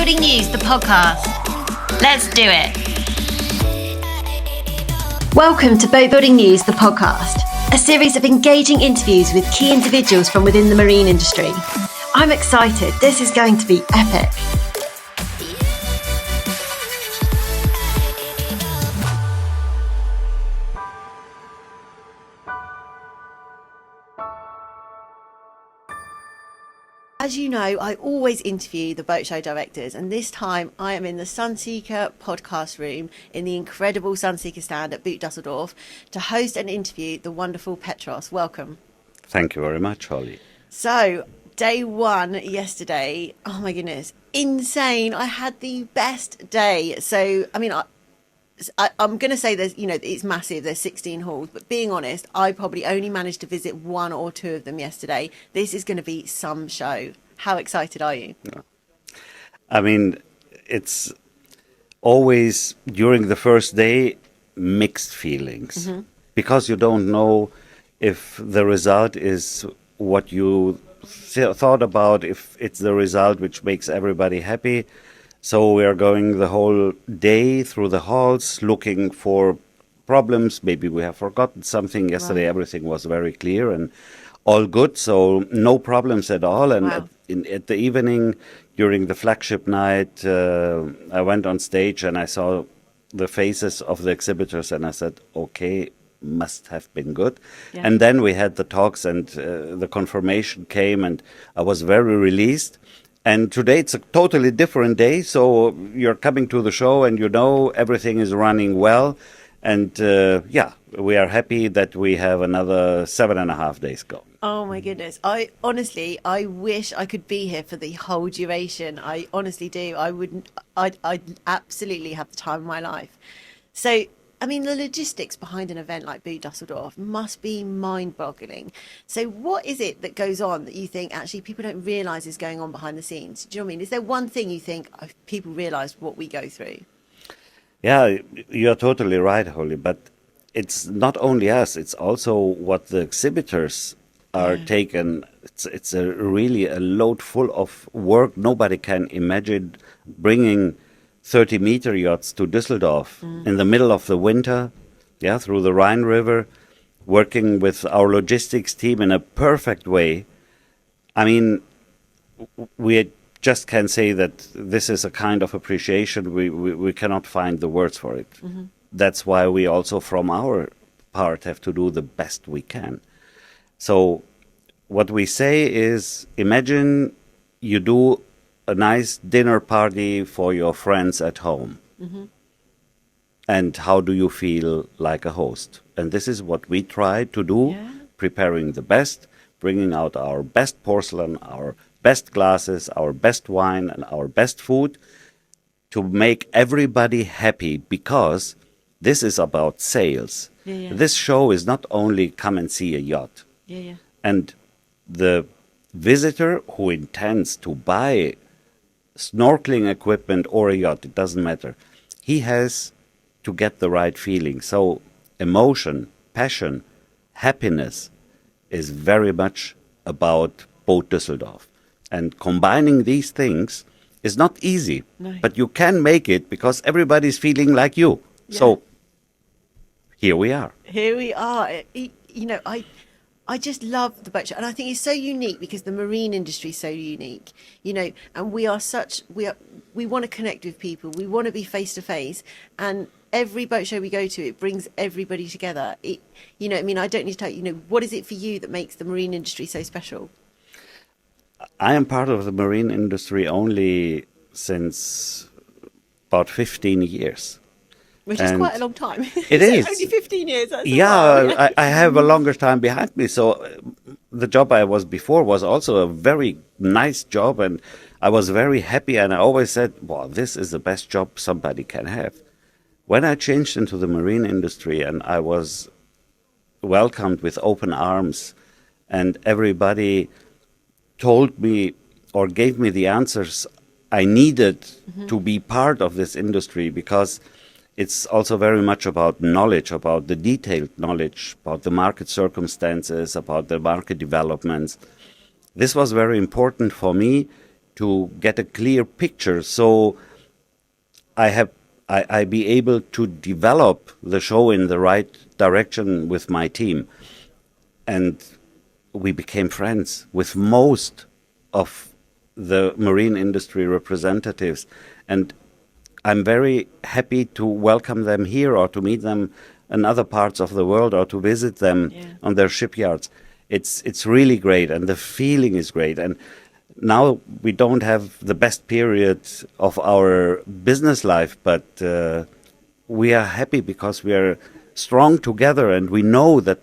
Boatbuilding News, the podcast. Let's do it. Welcome to Boatbuilding News, the podcast, a series of engaging interviews with key individuals from within the marine industry. I'm excited. This is going to be epic. As you know, I always interview the boat show directors, and this time I am in the Sunseeker podcast room in the incredible Sunseeker stand at Boot Düsseldorf to host and interview the wonderful Petros. Welcome. Thank you very much, Holly. So, day one yesterday, oh my goodness, insane. I had the best day. So, I mean, I'm going to say there's, it's massive. There's 16 halls, but being honest, I probably only managed to visit one or two of them yesterday. This is going to be some show. How excited are you? I mean, it's always during the first day, mixed feelings because you don't know if the result is what you thought about, if it's the result which makes everybody happy. So we are going the whole day through the halls looking for problems. Maybe we have forgotten something. Yesterday, everything was very clear and all good. So no problems at all. And at the evening, during the flagship night, I went on stage and I saw the faces of the exhibitors and I said, okay, must have been good. Yeah. And then we had the talks and the confirmation came and I was very released. And today it's a totally different day, so you're coming to the show and you know everything is running well. And we are happy that we have another 7.5 days going. Oh my goodness. I wish I could be here for the whole duration. I honestly do. I'd absolutely have the time of my life. So, I mean, the logistics behind an event like Boot Düsseldorf must be mind-boggling. So what is it that goes on that you think actually people don't realise is going on behind the scenes? Do you know what I mean? Is there one thing you think people realise what we go through? Yeah, you're totally right, Holly. But it's not only us, it's also what the exhibitors are taken. It's really a load full of work. Nobody can imagine bringing 30-meter yachts to Dusseldorf in the middle of the winter, through the Rhine River, working with our logistics team in a perfect way. I mean, we just can say that this is a kind of appreciation. We cannot find the words for it. That's why we also, from our part, have to do the best we can. So what we say is, imagine you do a nice dinner party for your friends at home. And how do you feel like a host? And this is what we try to do, preparing the best, bringing out our best porcelain, our best glasses, our best wine, and our best food to make everybody happy, because this is about sales. This show is not only come and see a yacht. And the visitor who intends to buy snorkeling equipment or a yacht, it doesn't matter. He has to get the right feeling. So emotion, passion, happiness is very much about Boot Düsseldorf. And combining these things is not easy, but you can make it because everybody's feeling like you. So here we are. Here we are. I just love the boat show, and I think it's so unique because the marine industry is so unique, and we want to connect with people. We want to be face to face, and every boat show we go to, it brings everybody together. I don't need to tell you, what is it for you that makes the marine industry so special? I am part of the marine industry only since about 15 years. Which is quite a long time. It is. Only 15 years. That's I have a longer time behind me. So the job I was before was also a very nice job. And I was very happy. And I always said, well, this is the best job somebody can have. When I changed into the marine industry and I was welcomed with open arms and everybody told me or gave me the answers I needed to be part of this industry, because it's also very much about knowledge, about the detailed knowledge, about the market circumstances, about the market developments. This was very important for me to get a clear picture, so I be able to develop the show in the right direction with my team. And we became friends with most of the marine industry representatives. And I'm very happy to welcome them here or to meet them in other parts of the world or to visit them on their shipyards. It's really great, and the feeling is great. And now we don't have the best period of our business life, but we are happy because we are strong together, and we know that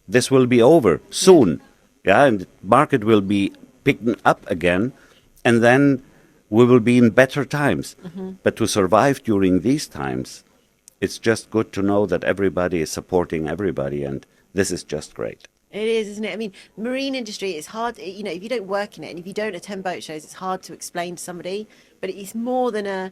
this will be over soon. Yeah, and the market will be picking up again, and then we will be in better times. But to survive during these times, it's just good to know that everybody is supporting everybody, and this is just great. It is, isn't it? I mean, marine industry is hard, you know, if you don't work in it and if you don't attend boat shows, it's hard to explain to somebody, but it's more than a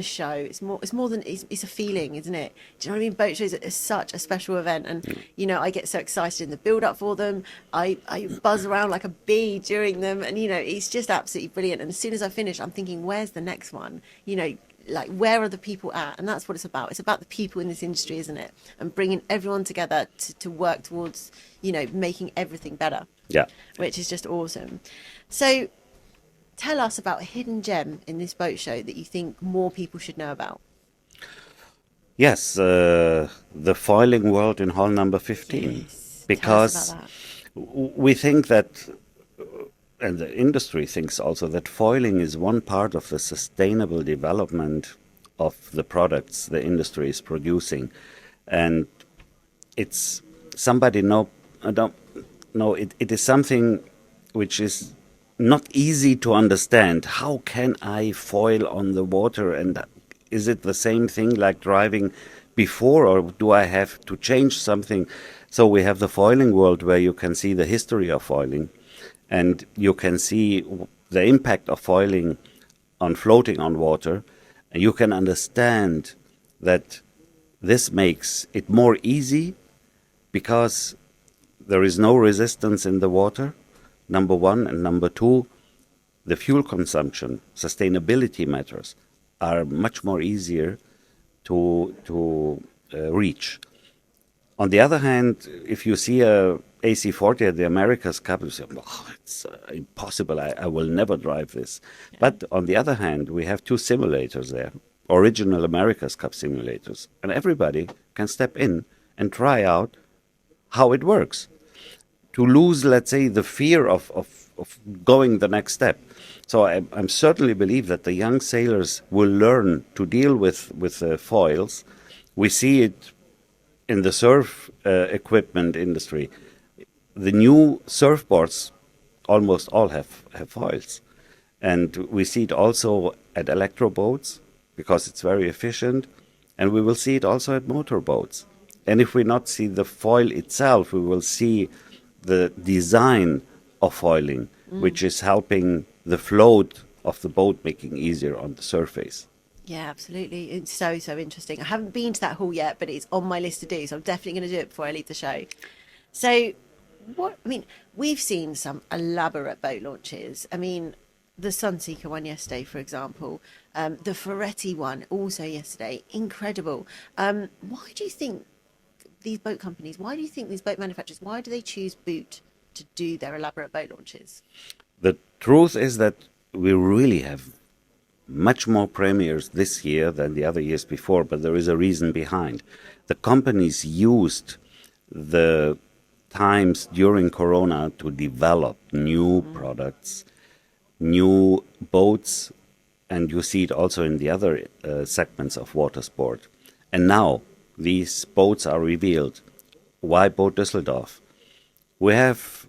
show. It's more than it's a feeling, isn't it? Do you know what I mean? Boat shows are such a special event, and you know, I get so excited in the build up for them. I buzz around like a bee during them, and you know, it's just absolutely brilliant. And as soon as I finish, I'm thinking, where's the next one? You know, like, where are the people at? And that's what it's about. It's about the people in this industry, isn't it? And bringing everyone together to work towards, you know, making everything better. Yeah. Which is just awesome. So tell us about a hidden gem in this boat show that you think more people should know about. Yes, the foiling world in hall number 15. Yes. Because Tell us about that. we think that, and the industry thinks also, that foiling is one part of the sustainable development of the products the industry is producing. And it's somebody it is something which is not easy to understand. How can I foil on the water, and is it the same thing like driving before, or do I have to change something? So we have the foiling world, where you can see the history of foiling, and you can see the impact of foiling on floating on water, and you can understand that this makes it more easy because there is no resistance in the water, number one, and number two, the fuel consumption, sustainability matters are much more easier to reach. On the other hand, if you see a AC40 at the America's Cup, you say, oh, it's impossible, I will never drive this. Yeah. But on the other hand, we have two simulators there, original America's Cup simulators, and everybody can step in and try out how it works, to lose, let's say, the fear of going the next step. So I certainly believe that the young sailors will learn to deal with foils. We see it in the surf equipment industry. The new surfboards almost all have foils. And we see it also at electroboats because it's very efficient. And we will see it also at motorboats. And if we not see the foil itself, we will see the design of foiling, which is helping the float of the boat, making easier on the surface. Yeah, absolutely. It's so interesting. I haven't been to that hall yet, but it's on my list to do, so I'm definitely going to do it before I leave the show. So, we've seen some elaborate boat launches. I mean, the Sunseeker one yesterday, for example, the Ferretti one also yesterday, incredible. Why do you think these boat companies, why do you think these boat manufacturers, why do they choose Boot to do their elaborate boat launches? The truth is that we really have much more premieres this year than the other years before, but there is a reason behind. The companies used the times during Corona to develop new products, new boats, and you see it also in the other segments of water sport. And now these boats are revealed. Why Boot Düsseldorf? We have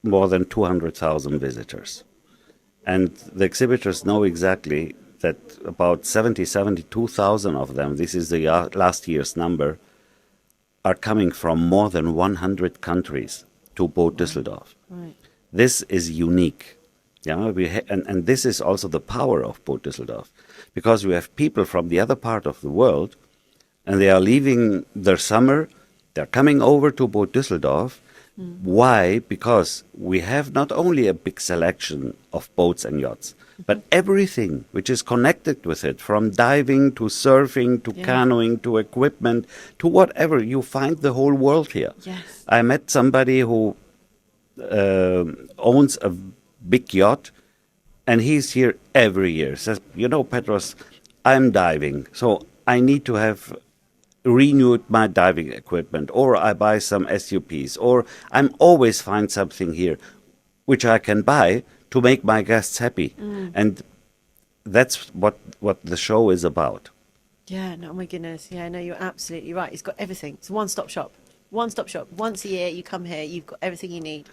more than 200,000 visitors. And the exhibitors know exactly that about 72,000 of them, this is the last year's number, are coming from more than 100 countries to Boot Düsseldorf. Right. This is unique. Yeah, and this is also the power of Boot Düsseldorf, because we have people from the other part of the world, and they are leaving their summer, they're coming over to Boot Düsseldorf Why? Because we have not only a big selection of boats and yachts, but everything which is connected with it, from diving to surfing to canoeing to equipment to whatever, you find the whole world here. Yes. I met somebody who owns a big yacht, and he's here every year. Says, you know, Petros, I'm diving, so I need to have renewed my diving equipment, or I buy some SUPs, or I'm always find something here which I can buy to make my guests happy. And that's what the show is about. Yeah, no, oh my goodness. Yeah, no, you're absolutely right. It's got everything. It's a one-stop shop. One-stop shop. Once a year, you come here, you've got everything you need.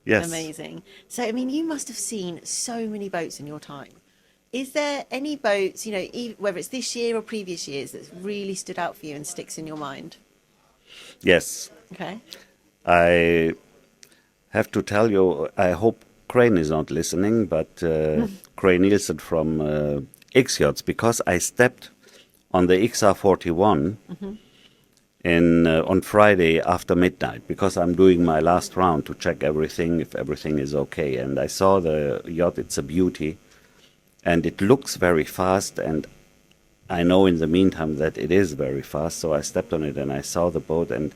Yes. Amazing. So, I mean, you must have seen so many boats in your time. Is there any boats, you know, whether it's this year or previous years, that's really stood out for you and sticks in your mind? Yes. Okay. I have to tell you, I hope Crane is not listening, but Crane Nielsen from X Yachts, because I stepped on the XR41 on Friday after midnight, because I'm doing my last round to check everything, if everything is okay. And I saw the yacht. It's a beauty, and it looks very fast, and I know in the meantime that it is very fast. So I stepped on it and I saw the boat, and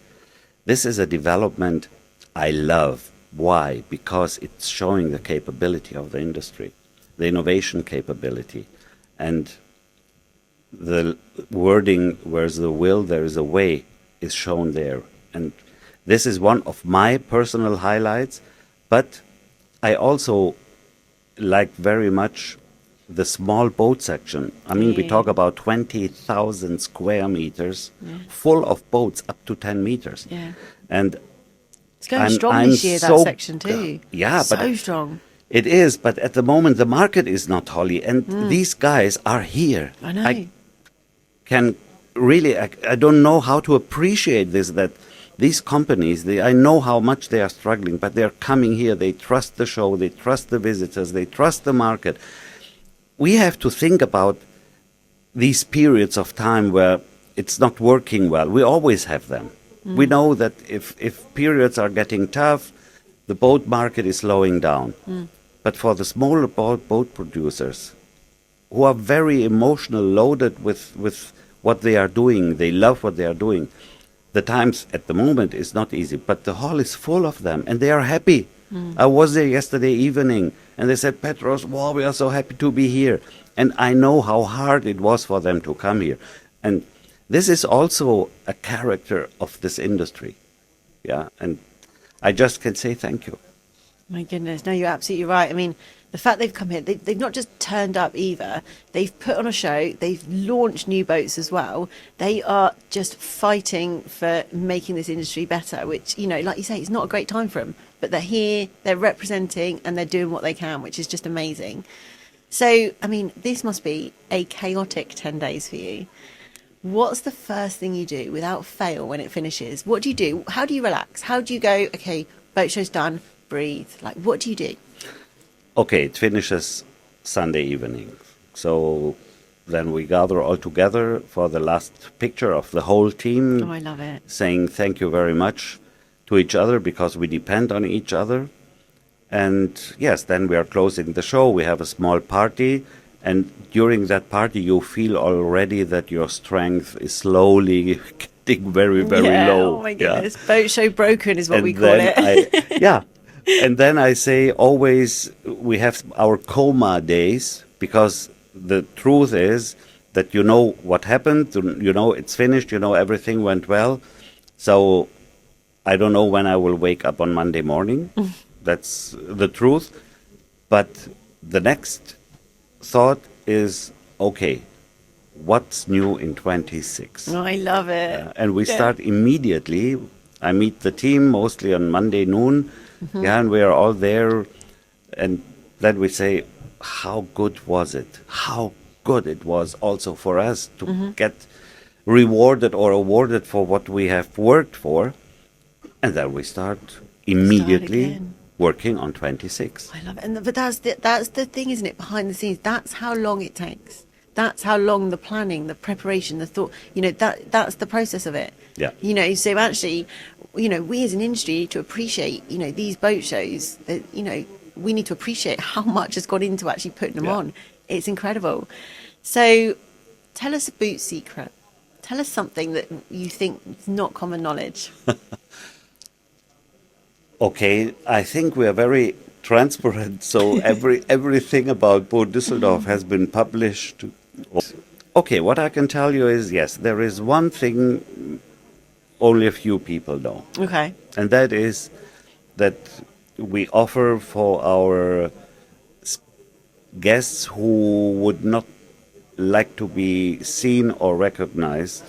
this is a development I love. Why? Because it's showing the capability of the industry, the innovation capability, and the wording, where's the will, there is a way, is shown there. And this is one of my personal highlights, but I also like very much the small boat section. I mean, we talk about 20,000 square meters full of boats up to 10 meters. Yeah. And It's going strong this year, that section too. Yeah, so but strong. It is, but at the moment the market is not, Holly, and these guys are here. I know. I can really, I don't know how to appreciate this, that these companies, I know how much they are struggling, but they're coming here, they trust the show, they trust the visitors, they trust the market. We have to think about these periods of time where it's not working well. We always have them. We know that if periods are getting tough, the boat market is slowing down. But for the smaller boat producers, who are very emotional loaded with what they are doing, they love what they are doing, the times at the moment is not easy, but the hall is full of them, and they are happy. I was there yesterday evening, and they said, Petros, wow, we are so happy to be here. And I know how hard it was for them to come here. And this is also a character of this industry. Yeah, and I just can say thank you. My goodness, no, you're absolutely right. I mean, the fact they've come here, they've not just turned up either. They've put on a show. They've launched new boats as well. They are just fighting for making this industry better, which, you know, like you say, it's not a great time for them. But they're here, they're representing, and they're doing what they can, which is just amazing. So, I mean, this must be a chaotic 10 days for you. What's the first thing you do without fail when it finishes? What do you do? How do you relax? How do you go, okay, boat show's done, breathe? Like, what do you do? Okay, it finishes Sunday evening. So then we gather all together for the last picture of the whole team. Oh, I love it. Saying thank you very much to each other, because we depend on each other. And yes, then we are closing the show. We have a small party. And during that party, you feel already that your strength is slowly getting very, very low. Oh, my goodness. Yeah. Boat show broken is what and we call it. Yeah. And then I say always we have our coma days, because the truth is that you know what happened, you know it's finished, you know everything went well. So I don't know when I will wake up on Monday morning. That's the truth. But the next thought is, okay, what's new in 26? Oh, I love it. And we start immediately. I meet the team mostly on Monday noon. Yeah, and we are all there. And then we say, how good was it? How good it was also for us to get rewarded or awarded for what we have worked for. And then we start immediately working on 26. I love it. But that's the thing, isn't it? Behind the scenes, that's how long it takes. That's how long the planning, the preparation, the thought, you know, that's the process of it. Yeah. You know, so actually, you know, we as an industry need to appreciate, you know, these boat shows that, you know, we need to appreciate how much has gone into actually putting them Yeah. on. It's incredible. So tell us a boot secret. Tell us something that you think is not common knowledge. Okay, I think we are very transparent, so everything about Boot Düsseldorf has been published. Okay, what I can tell you is yes, there is one thing only a few people know, Okay. and that is that we offer for our guests who would not like to be seen or recognized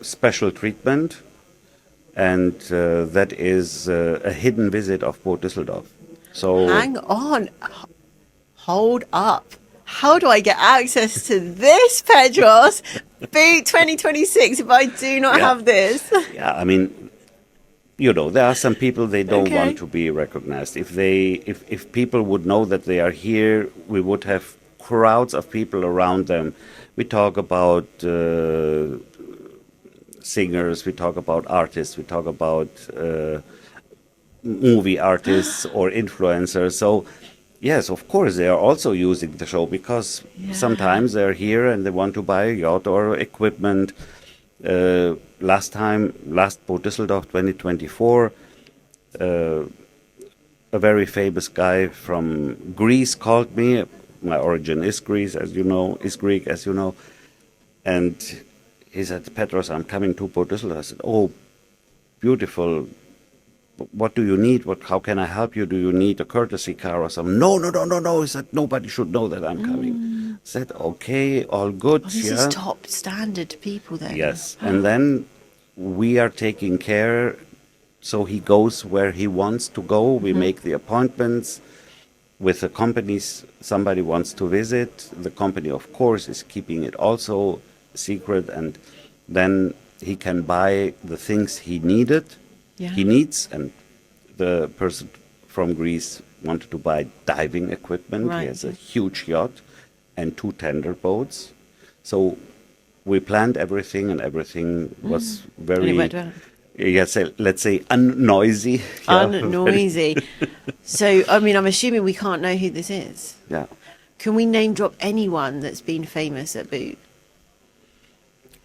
special treatment, and that is a hidden visit of Boot Düsseldorf. So Hang on. Hold up. How do I get access to this, Petros? Boot 2026 if I do not Yeah. have this. yeah, I mean, you know, there are some people they don't Okay. want to be recognized. If people would know that they are here, we would have crowds of people around them. We talk about singers, we talk about artists, we talk about movie artists or influencers. So, yes, of course, they are also using the show because Yeah. sometimes they're here and they want to buy a yacht or equipment. Last Boot Düsseldorf 2024, a very famous guy from Greece called me. My origin is Greece, as you know, is Greek, as you know. And he said, Petros, I'm coming to Boot Düsseldorf. I said, oh, beautiful. What do you need? How can I help you? Do you need a courtesy car or something? No. He said, nobody should know that I'm coming. I said, okay, all good. Oh, this is top standard people then. Yes. And then we are taking care. So he goes where he wants to go. We make the appointments with the companies somebody wants to visit. The company, of course, is keeping it also secret. And then he can buy the things he needed. Yeah. He needs, and the person from Greece wanted to buy diving equipment. Right. He has a huge yacht and 2 tender boats. So we planned everything, and everything was very, And it went well. yes, let's say unnoisy. Yeah, Unnoisy. So, I mean, I'm assuming we can't know who this is. yeah. Can we name drop anyone that's been famous at Boot?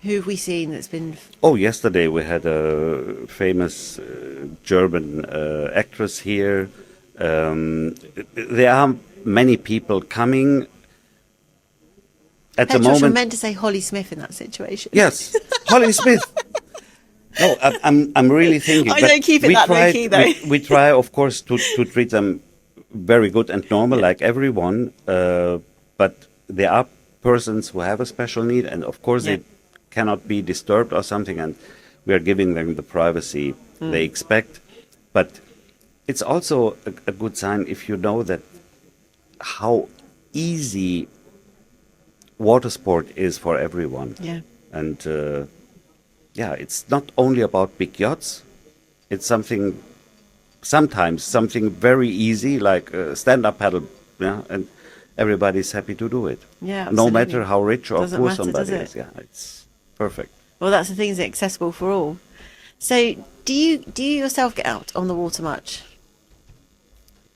Who have we seen that's been... Oh, yesterday we had a famous German actress here. There are many people coming. At the Petros, you're moment, meant to say Holly Smith in that situation. yes, Holly Smith. No, I'm really thinking. I but don't keep it we that try- low-key, though. We try, of course, to treat them very good and normal, like everyone. But there are persons who have a special need, and of course Yeah. they cannot be disturbed or something, and we are giving them the privacy they expect. But it's also a good sign if you know that how easy water sport is for everyone. Yeah. And yeah, it's not only about big yachts. It's sometimes something very easy, like a stand-up paddle, yeah, and everybody's happy to do it. Yeah, No absolutely. matter how rich or Doesn't poor matter, somebody does it? is. Yeah, it's perfect. Well, that's the thing, is accessible for all. So, do you yourself get out on the water much?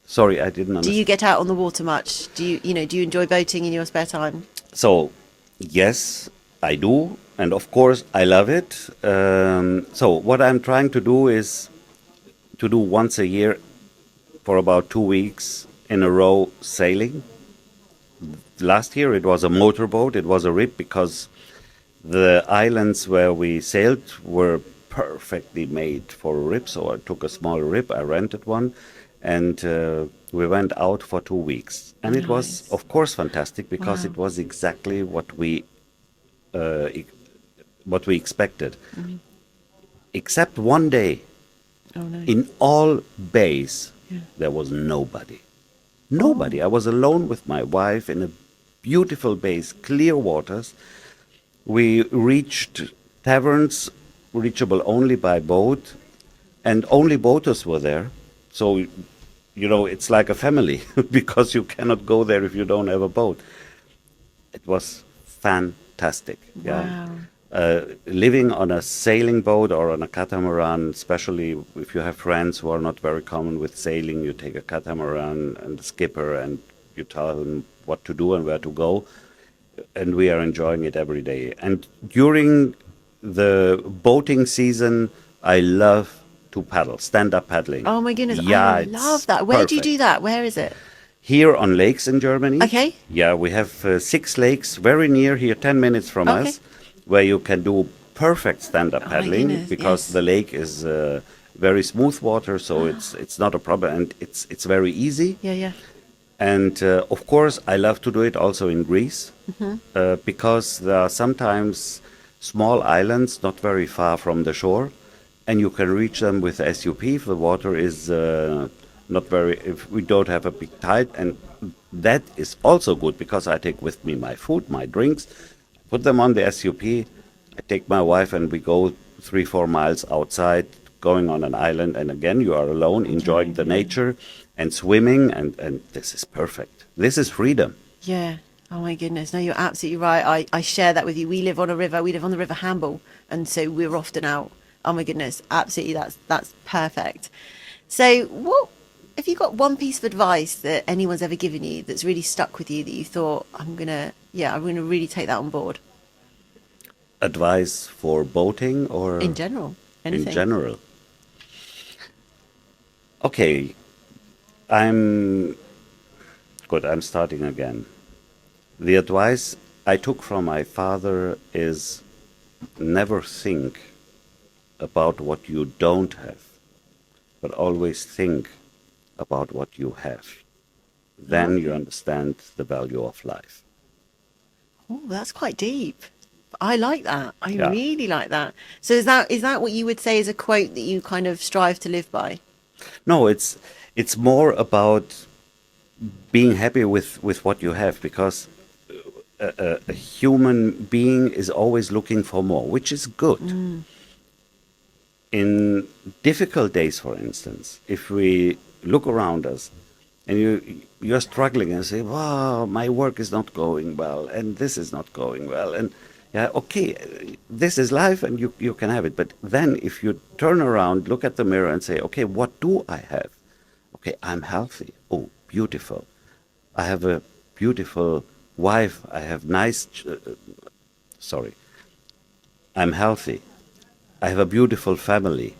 Sorry, I didn't Do understand. you get out on the water much? Do you enjoy boating in your spare time? So, yes, I do, and of course, I love it. So, what I'm trying to do is to do once a year for about 2 weeks in a row sailing. Last year it was a motorboat, it was a rip because the islands where we sailed were perfectly made for a rip, so I took a small rip, I rented one, and we went out for 2 weeks. And it was, Nice. of course, fantastic because Wow. it was exactly what we expected. Except one day, Oh no. in all bays, Yeah. there was nobody. Nobody. I was alone with my wife in a beautiful bays, clear waters. We reached taverns reachable only by boat, and only boaters were there. So, you know, it's like a family because you cannot go there if you don't have a boat. It was fantastic. Yeah. Wow. living on a sailing boat or on a catamaran, especially if you have friends who are not very common with sailing, you take a catamaran and the skipper and you tell them what to do and where to go. And we are enjoying it every day. And during the boating season, I love to paddle, stand-up paddling. Oh my goodness, Yeah, I it's love that. Where do you perfect. do that? Where is it? Here on lakes in Germany. Okay. Yeah, we have 6 lakes very near here, 10 minutes from Okay. us, where you can do perfect stand-up Oh my paddling goodness, because yes. the lake is very smooth water, so it's not a problem, and it's very easy. Yeah, yeah. And of course, I love to do it also in Greece because there are sometimes small islands not very far from the shore, and you can reach them with SUP if the water is not very, if we don't have a big tide. And that is also good because I take with me my food, my drinks, put them on the SUP. I take my wife and we go 3-4 miles outside, going on an island, and again you are alone, enjoying the nature and swimming, and this is perfect. This is freedom. Yeah. Oh my goodness. No, you're absolutely right. I share that with you. We live on a river. We live on the River Hamble, and so we're often out. Oh my goodness. Absolutely. That's perfect. So what have you got one piece of advice that anyone's ever given you that's really stuck with you that you thought, I'm gonna really take that on board? Advice for boating or In general. Anything. in general? Okay, I'm starting again. The advice I took from my father is never think about what you don't have, but always think about what you have. Then you understand the value of life. Oh, that's quite deep. I like that. I Yeah. really like that. So is that what you would say is a quote that you kind of strive to live by? No, it's more about being happy with what you have, because a human being is always looking for more, which is good. In difficult days, for instance, if we look around us and you're struggling and say, wow, my work is not going well and this is not going well, and yeah, okay, this is life and you can have it. But then if you turn around, look at the mirror and say, okay, what do I have? Okay, I'm healthy. Oh, beautiful. I have a beautiful wife. I have I'm healthy. I have a beautiful family.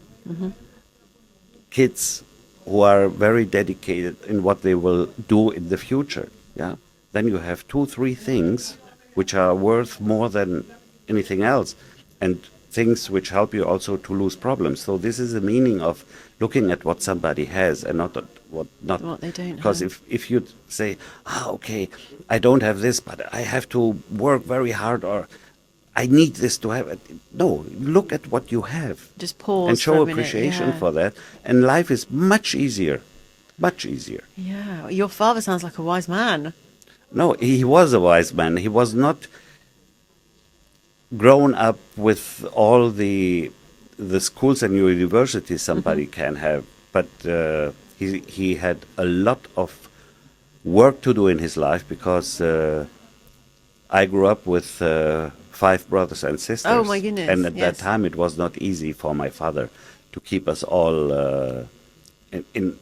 Kids who are very dedicated in what they will do in the future. Yeah. Then you have 2-3 things which are worth more than anything else, and things which help you also to lose problems. So this is the meaning of looking at what somebody has and not at what they don't because have. if you say, okay, I don't have this, but I have to work very hard, or I need this to have it. No, look at what you have. Just pause and show for a minute, appreciation yeah. for that, and life is much easier, much easier. Yeah. Your father sounds like a wise man. No, he was a wise man. He was not grown up with all the schools and universities somebody can have, but he had a lot of work to do in his life, because I grew up with 5 brothers and sisters. Oh, my goodness, And at yes. that time, it was not easy for my father to keep us all in.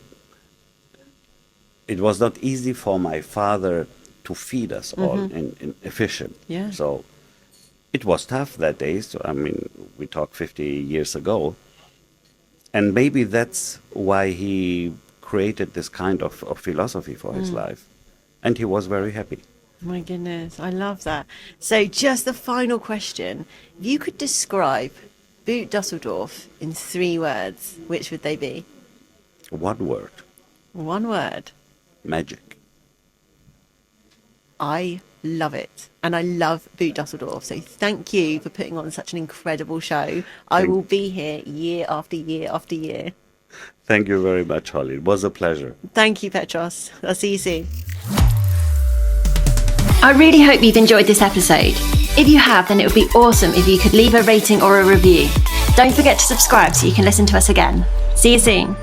It was not easy for my father to feed us all in efficient. Yeah. So it was tough that day. So, I mean, we talk 50 years ago. And maybe that's why he created this kind of philosophy for his life. And he was very happy. My goodness, I love that. So just the final question. If you could describe Boot Düsseldorf in 3 words, which would they be? One word: One word. magic. I love it. And I love Boot Düsseldorf. So thank you for putting on such an incredible show. I will be here year after year after year. Thank you very much, Holly. It was a pleasure. Thank you, Petros. I'll see you soon. I really hope you've enjoyed this episode. If you have, then it would be awesome if you could leave a rating or a review. Don't forget to subscribe so you can listen to us again. See you soon.